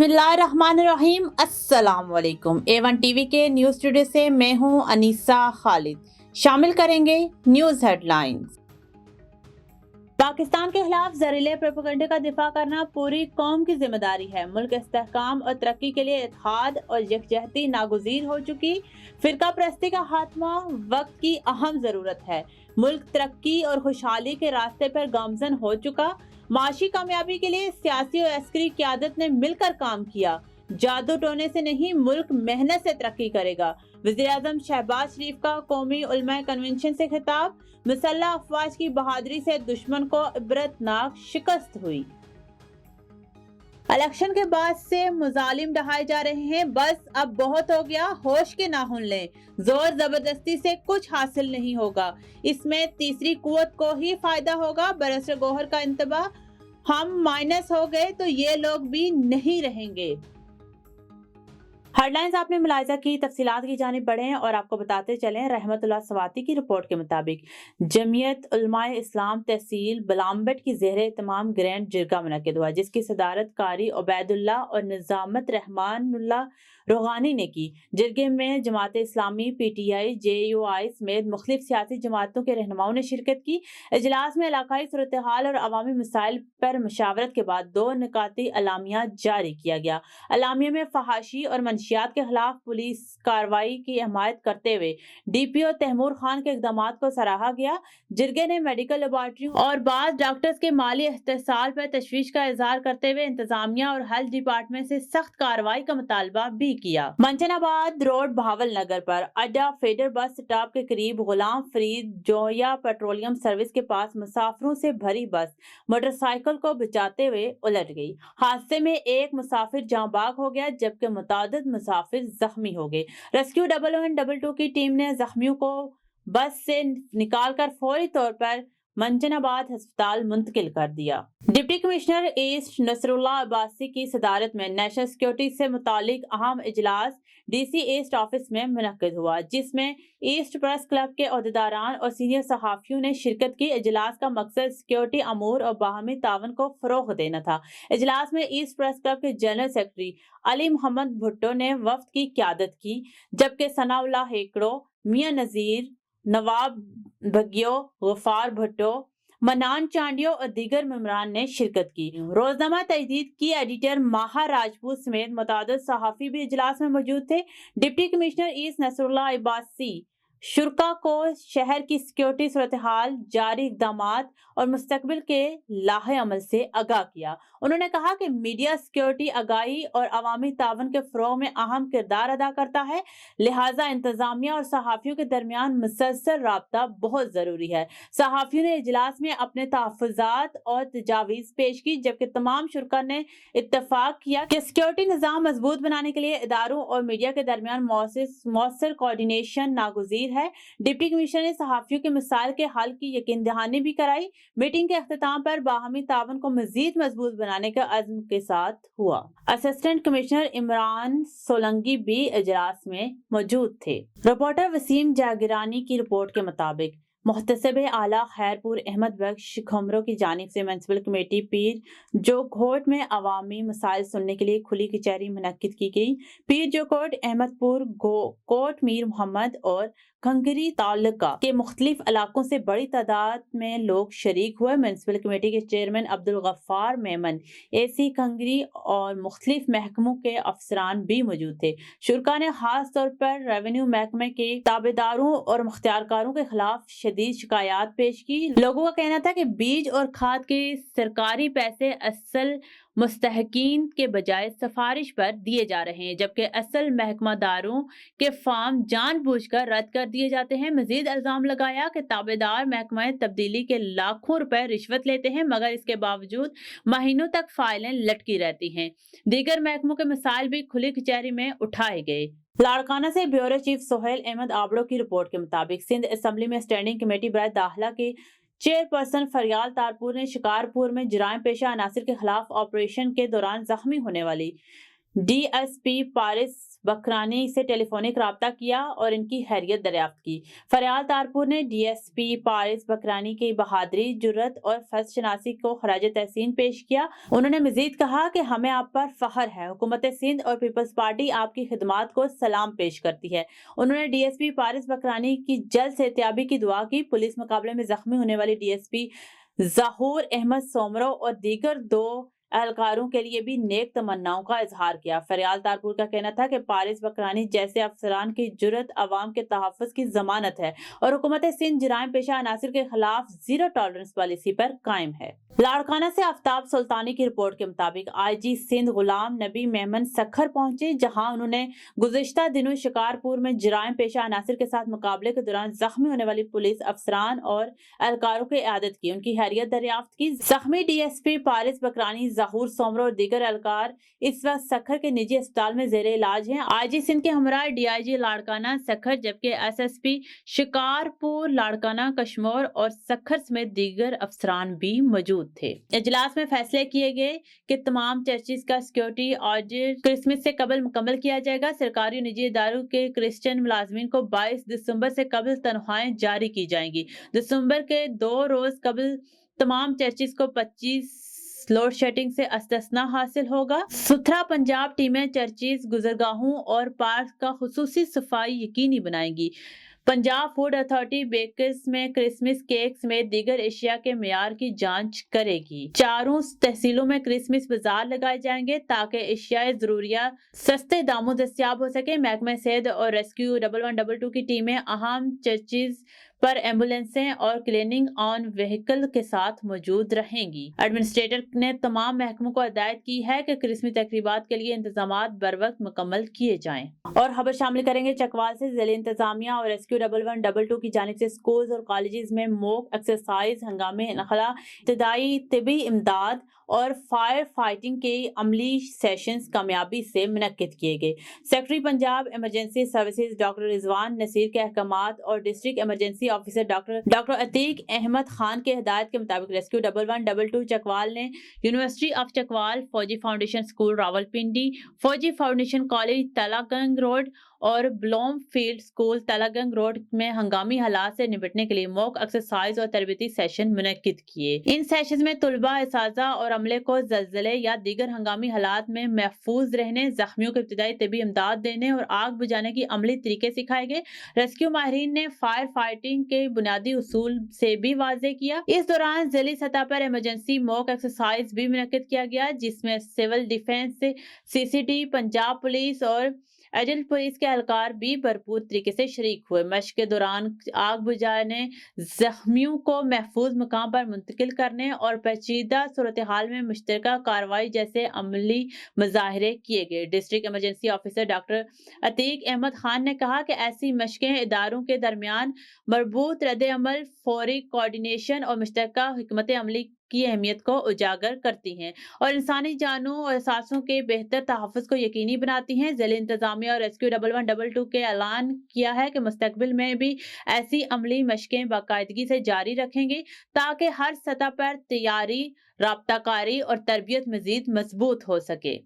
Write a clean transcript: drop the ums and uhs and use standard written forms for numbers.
बिस्मिल्लाहिर्रहमानिर्रहीम। अस्सलाम वालेकुम। A1 टीवी के न्यूज़ स्टूडियो से मैं हूं अनीसा खालिद। शामिल करेंगे न्यूज़ हेडलाइंस। पाकिस्तान के खिलाफ जहरीले प्रोपेगेंडे का दिफा करना पूरी कौम की जिम्मेदारी है। मुल्क इस्तेहकाम और तरक्की के लिए इत्तेहाद और यकजहती नागुज़ीर हो चुकी फिरका परस्ती का खात्मा वक्त की अहम ज़रूरत है। मुल्क तरक्की और खुशहाली के रास्ते पर गामजन हो चुका। माशी कामयाबी के लिए सियासी और अस्करी क़यादत ने मिलकर काम किया। जादू टोने से नहीं, मुल्क मेहनत से तरक्की करेगा। वज़ीर-ए-आज़म शहबाज शरीफ का कौमी उलमा कन्वेंशन से खिताब। मुसल्लह अफवाज की बहादुरी से दुश्मन को इबरतनाक शिकस्त हुई। इलेक्शन के बाद से मुजालिम ढहाए जा रहे हैं। बस अब बहुत हो गया, होश के नाखून लें। जोर जबरदस्ती से कुछ हासिल नहीं होगा। इसमें तीसरी कुव्वत को ही फायदा होगा। बरसर गौहर का इंतबा, हम माइनस हो गए तो ये लोग भी नहीं रहेंगे। हेडलाइंस आपने मुलाहिजा की, तफसीलात की जानिब बढ़ें और आपको बताते चलें। रहमतुल्लाह सवाती की रिपोर्ट के मुताबिक जमीयत उलमाए इस्लाम तहसील बलाम्बेट की ज़ेरे तमाम ग्रैंड जिरगा मुनक्किद हुआ, जिसकी सदारत कारी उबैदुल्लाह और निज़ामत रहमानुल्लाह रोहानी ने की। जिरगे में जमात इस्लामी, PTI, JUI समेत मुख्तलिफ सियासी जमातों के रहनुमाओं ने शिरकत की। इजलास में इलाकाई सूरत हाल और अवामी मसाइल पर मशावरत के बाद 2 निकाती अलामिया जारी किया गया। अलामिया में फहाशी और मंशियात के खिलाफ पुलिस कार्रवाई की हमायत करते हुए DPO तैमूर खान के इक़दामात को सराहा गया। जिरगे ने मेडिकल लेबॉर्ट्रियों और बाद डॉक्टर्स के माली इस्तेहसाल पर तशवीश का इजहार करते हुए इंतजामिया और हेल्थ डिपार्टमेंट से सख्त कार्रवाई का मुतालबा भी किया। मंचनाबाद रोड बहावल नगर पर अड्डा फेडर बस स्टॉप के करीब गुलाम फरीद जोया पेट्रोलियम सर्विस के पास मुसाफिरों से भरी बस मोटरसाइकिल को बचाते हुए उलट गई। हादसे में एक मुसाफिर जाँ बाग हो गया, जबकि मुतादिद मुसाफिर जख्मी हो गए। रेस्क्यू 112 की टीम ने जख्मियों को बस से निकालकर फौरी तौर पर मंजनाबाद अस्पताल मुंतकिल कर दिया। Deputy commissioner east Nasrullah Abbasi की सदारत में नेशनल सिक्योरिटी से मुतालिक अहम इजलास DC ईस्ट ऑफिस में मुनक्किद हुआ, जिसमें ईस्ट प्रेस क्लब के ओहदेदारान और सीनियर सहाफियों ने शिरकत की। इजलास का मकसद सिक्योरिटी अमूर और बाहमी तावन को फरोग देना था। इजलास में ईस्ट प्रेस क्लब के जनरल सेक्रेटरी अली मोहम्मद भुट्टो ने वफ्द की क़यादत की, जबकि सनाउल्लाह हेकड़ो, मियां नजीर, नवाब भगियो, गफार भुट्टो, मनान चांडियो और दीगर मेंबरान ने शिरकत की। रोजनामा तहदीद की एडिटर माहा राजपूत समेत मुतादिद सहाफ़ी भी इजलास में मौजूद थे। Deputy commissioner east Nasrullah Abbasi शुरका को शहर की सिक्योरिटी सूरत हाल, जारी इक़दामात और मुस्तकबिल के लाहे अमल से आगाह किया। उन्होंने कहा कि मीडिया सिक्योरिटी आगाही और अवामी तावन के फ़रोग़ में अहम किरदार अदा करता है, लिहाजा इंतजामिया और सहाफ़ियों के दरमियान मुसलसल राब्ता बहुत ज़रूरी है। सहाफ़ियों ने इजलास में अपने तहफ़्फ़ुज़ात और तजावीज़ पेश की, जबकि तमाम शुरका ने इत्तफ़ाक़ किया कि सिक्योरिटी निज़ाम मजबूत बनाने के लिए इदारों और मीडिया के दरमियान मौसर कोऑर्डिनेशन नागुज़ीर है। डिप्टी कमिश्नर ने सहाफ़ियों के मसाइल के हल की यकीन दहानी भी कराई। मीटिंग के अख्ताम पर बाहमी तावन को मजीद मजबूत बनाने के अज़्म के साथ हुआ। असिस्टेंट कमिश्नर इमरान सोलंगी भी इजलास में मौजूद थे। रिपोर्टर वसीम जागीरानी की रिपोर्ट के मुताबिक मुहतसिब आला खैरपुर अहमद बख्श खमरों की जानिब से म्युनिसिपल कमेटी पीर जो कोट में अवामी मसाइल सुनने के लिए खुली कचहरी मुनक्किद की गई। पीर जो कोट अहमदपुर, कोट मीर मोहम्मद और खंगरी तालुका के मुख्तलिफ इलाकों से बड़ी तादाद में लोग शरीक हुए। म्युनिसिपल कमेटी के चेयरमैन अब्दुल गफ्फार मेमन, AC खंगरी और मुख्तलिफ महकमों के अफसरान भी मौजूद थे। शुरका ने खास तौर पर रेवेन्यू महकमे के ताबेदारों और मुख्तियारकारों के खिलाफ शदीद शिकायत पेश की। लोगों का कहना था कि बीज और खाद के सरकारी पैसे असल मुस्तहकीन के बजाय सिफारिश पर दिए जा रहे हैं, जबकि असल महकमादारों के फार्म जानबूझकर रद्द कर दिए जाते हैं। मजीद इल्जाम लगाया कि ताबेदार महकमा तब्दीली के लाखों रुपए रिश्वत लेते हैं, मगर इसके बावजूद महीनों तक फाइलें लटकी रहती हैं। दीगर महकमों के मसाइल भी खुली कचहरी में उठाए गए। लाड़काना से ब्यूरो चीफ सोहेल अहमद आबड़ो की रिपोर्ट के मुताबिक सिंध असम्बली में स्टैंडिंग कमेटी बराए दाखिला के चेयरपर्सन फरियाल तारपुर ने शिकारपुर में जराइम पेशा अनासिर के खिलाफ ऑपरेशन के दौरान जख्मी होने वाली डी एस पी पारिस बकरानी से टेलीफोनिक रابطہ کیا اور ان کی خیریت دریافت کی۔ فریال تارپور نے ڈی ایس پی پارس بکرانی کی بہادری، جرات اور فرض شناسی کو خراج تحسین پیش کیا۔ انہوں نے مزید کہا کہ ہمیں آپ پر فخر ہے، حکومت سندھ اور پیپلز پارٹی آپ کی خدمات کو سلام پیش کرتی ہے۔ انہوں نے ڈی ایس پی پارس بکرانی کی جلد صحتیابی کی دعا کی۔ پولیس مقابلے میں زخمی ہونے والی ڈی ایس پی ظہور احمد سومرو اور دیگر 2 اہلکاروں کے لیے بھی نیک تمناؤں کا اظہار کیا۔ فریال تارپور کا کہنا تھا کہ پارس بکرانی جیسے افسران کی جرات عوام کے تحفظ کی ضمانت ہے اور حکومت سندھ جرائم پیشہ عناصر کے خلاف زیرو ٹالرنس پالیسی پر قائم ہے۔ لاڑکانہ سے آفتاب سلطانی کی رپورٹ کے مطابق آئی جی سندھ غلام نبی میمن سکھر پہنچے، جہاں انہوں نے گزشتہ دنوں شکارپور میں جرائم پیشہ عناصر کے ساتھ مقابلے کے دوران زخمی ہونے والی پولیس افسران اور اہلکاروں کی عیادت کی، ان کی خیریت دریافت کی۔ زخمی ڈی ایس پی پارس بکرانی، ظہور سومرو اور دیگر اہلکار اس وقت سکھر کے نجی اسپتال میں زیر علاج ہیں۔ آئی جی سندھ کے ہمراہ ڈی آئی جی لاڑکانہ سکھر، جبکہ S S P Shikarpur, Larkana Kashmore اور سکھر سمیت دیگر افسران بھی موجود تھے۔ اجلاس میں فیصلے کیے گئے کہ تمام چرچز کا سیکیورٹی آڈٹ کرسمس سے قبل مکمل کیا جائے گا۔ سرکاری اور نجی اداروں کے کرسچن ملازمین کو 22 دسمبر سے قبل تنخواہیں جاری کی جائیں گی۔ دسمبر کے 2 روز قبل تمام چرچز کو 25 لوڈ شیڈنگ سے استثناء حاصل ہوگا۔ ستھرا پنجاب ٹیمیں چرچز، گزرگاہوں اور پارک کا خصوصی صفائی یقینی بنائیں گی۔ پنجاب فوڈ اتھارٹی بیکرز میں کرسمس کیک سمیت دیگر اشیاء کے معیار کی جانچ کرے گی۔ 4 تحصیلوں میں کرسمس بازار لگائے جائیں گے تاکہ اشیاء ضروریہ سستے داموں دستیاب ہو سکے۔ محکمہ صحت اور ریسکیو 1122 کی ٹیمیں اہم چرچز پر ایمبولینسیں اور کلیننگ آن وہیکل کے ساتھ موجود رہیں گی۔ ایڈمنسٹریٹر نے تمام محکموں کو ہدایت کی ہے کہ کرسمس تقریبات کے لیے انتظامات بروقت مکمل کیے جائیں۔ اور خبر شامل کریں گے چکوال سے۔ ضلع انتظامیہ اور ریسکیو 1122 کی جانب سے اسکولز اور کالجز میں موک ایکسرسائز، ہنگامی انخلا، ابتدائی طبی امداد اور فائر فائٹنگ کے عملی سیشنز کامیابی سے منعقد کیے گئے۔ Secretary Punjab emergency services doctor Rizwan Naseer کے احکامات اور district emergency officer doctor Atiq Ahmed Khan کے ہدایت کے مطابق ریسکیو 1122 چکوال نے یونیورسٹی آف چکوال، فوجی فاؤنڈیشن اسکول راولپنڈی، فوجی فاؤنڈیشن کالج تلا گنگ روڈ اور بلوم فیلڈ اسکول تلا گنگ روڈ میں ہنگامی حالات سے نمٹنے کے لیے موک ایکسرسائز اور تربیتی سیشن منعقد کیے۔ ان سیشنز میں طلباء، اساتذہ اور عملے کو زلزلے یا دیگر ہنگامی حالات میں محفوظ رہنے، زخمیوں کو ابتدائی طبی امداد دینے اور آگ بجھانے کی عملی طریقے سکھائے گئے۔ ریسکیو ماہرین نے فائر فائٹنگ کے بنیادی اصول سے بھی واضح کیا۔ اس دوران ضلعی سطح پر ایمرجنسی موک ایکسرسائز بھی منعقد کیا گیا، جس میں سول ڈیفنس، سی سی ٹی، پنجاب پولیس اور ایجنٹ پولیس کے اہلکار بھی بھرپور طریقے سے شریک ہوئے۔ مشق کے دوران آگ بجھانے، زخمیوں کو محفوظ مقام پر منتقل کرنے اور پیچیدہ صورتحال میں مشترکہ کارروائی جیسے عملی مظاہرے کیے گئے۔ District emergency officer doctor Atiq Ahmed Khan نے کہا کہ ایسی مشقیں اداروں کے درمیان مربوط رد عمل، فوری کوارڈینیشن اور مشترکہ حکمت عملی کی اہمیت کو اجاگر کرتی ہیں اور انسانی جانوں اور اثاثوں کے بہتر تحفظ کو یقینی بناتی ہیں۔ ضلع انتظامیہ اور ریسکیو 1122 کے اعلان کیا ہے کہ مستقبل میں بھی ایسی عملی مشقیں باقاعدگی سے جاری رکھیں گے تاکہ ہر سطح پر تیاری، رابطہ کاری اور تربیت مزید مضبوط ہو سکے۔